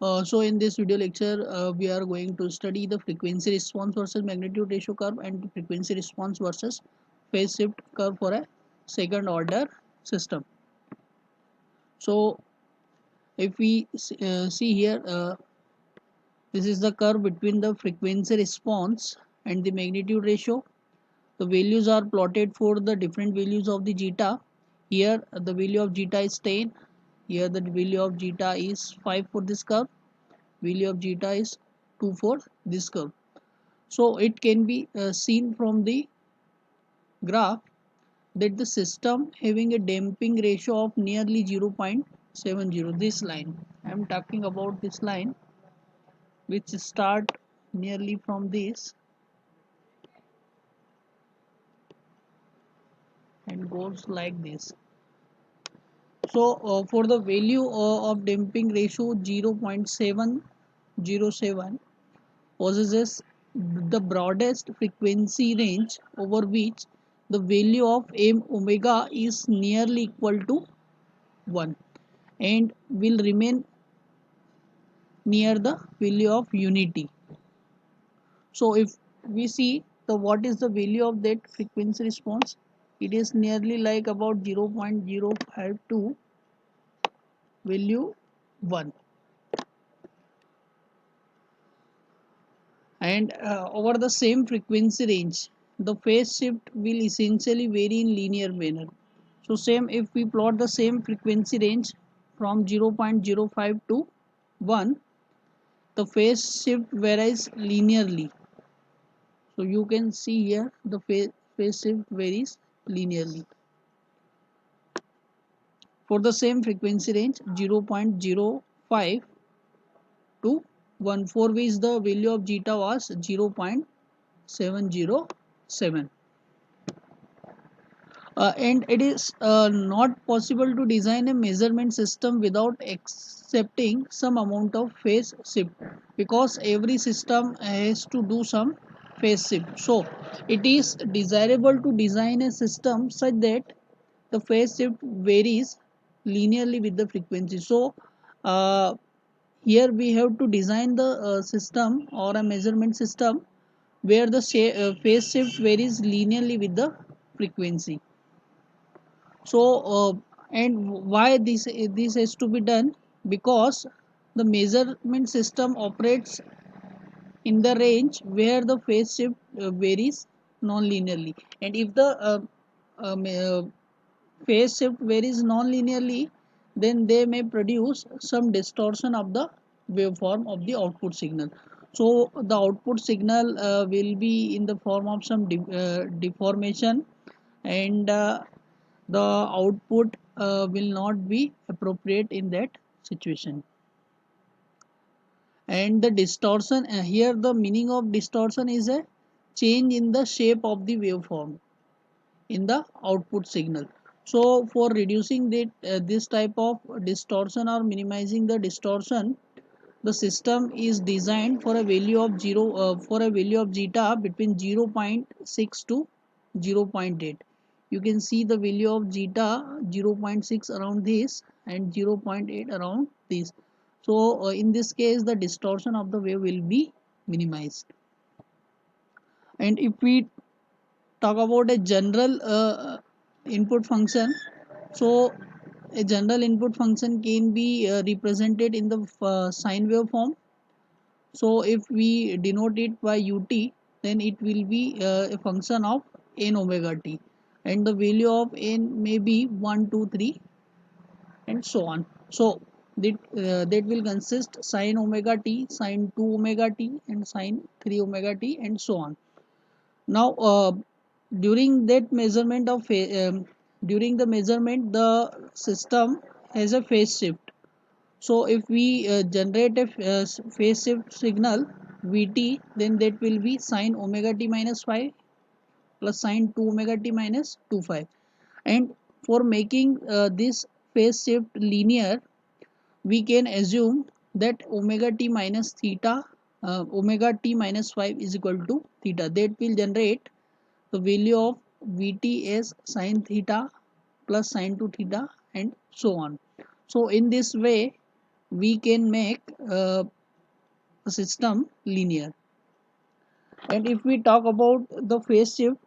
So in this video lecture, we are going to study the frequency response versus magnitude ratio curve and frequency response versus phase shift curve for a second order system. So if we see here, this is the curve between the frequency response and the magnitude ratio. The values are plotted for the different values of the zeta. Here the value of zeta is 10. Here the value of zeta is 5 for this curve. Value of zeta is 2 for this curve. So it can be seen from the graph that the system having a damping ratio of nearly 0.70. This line, I am talking about this line, which start nearly from this and goes like this. So for the value of damping ratio 0.707 possesses the broadest frequency range over which the value of m omega is nearly equal to 1 and will remain near the value of unity. So if we see the what is the value of that frequency response, it is nearly like about 0.052 value 1, and over the same frequency range the phase shift will essentially vary in linear manner. So same, if we plot the same frequency range from 0.05 to 1, the phase shift varies linearly. So you can see here the phase shift varies linearly for the same frequency range 0.05 to 1, for which the value of zeta was 0.707. And it is not possible to design a measurement system without accepting some amount of phase shift, because every system has to do some phase shift. So it is desirable to design a system such that the phase shift varies linearly with the frequency. So uh, here we have to design the system or a measurement system where the phase shift varies linearly with the frequency. So and why this has to be done, because the measurement system operates in the range where the phase shift varies non-linearly, and if the um, uh, phase shift varies non-linearly, then they may produce some distortion of the waveform of the output signal. So the output signal will be in the form of some deformation, and the output will not be appropriate in that situation. And the distortion, here the meaning of distortion is a change in the shape of the waveform in the output signal. So for reducing this type of distortion or minimizing the distortion, the system is designed for a value of for a value of zeta between 0.6 to 0.8. You can see the value of zeta 0.6 around this and 0.8 around this. So in this case the distortion of the wave will be minimized. And if we talk about a general input function, so a general input function can be represented in the sine wave form. So if we denote it by ut, then it will be a function of n omega t, and the value of n may be 1, 2, 3, and so on. So that will consist sine omega t, sine 2 omega t, and sine 3 omega t, and so on. Now during that measurement of during the measurement the system has a phase shift. So if we generate a phase shift signal Vt, then that will be sine omega t minus 5 plus sine 2 omega t minus 2 5. And for making this phase shift linear, we can assume that omega t minus theta, omega t minus 5 is equal to theta. That will generate the value of Vt as sine theta plus sine 2 theta, and so on. So in this way we can make a system linear. And if we talk about the phase shift,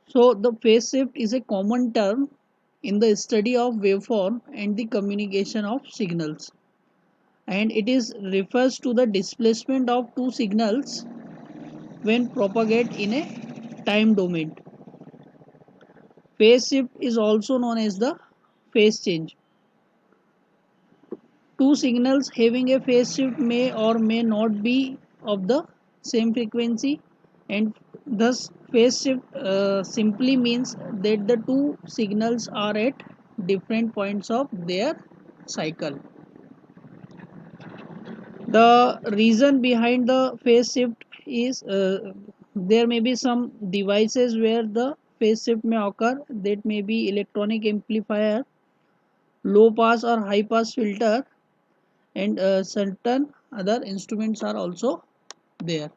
so the phase shift is a common term in the study of waveform and the communication of signals, and it is refers to the displacement of two signals when propagate in a time domain. Phase shift is also known as the phase change. Two signals having a phase shift may or may not be of the same frequency, and thus phase shift simply means that the two signals are at different points of their cycle. The reason behind the phase shift is there may be some devices where the phase shift may occur. That may be electronic amplifier, low pass or high pass filter, and certain other instruments are also there.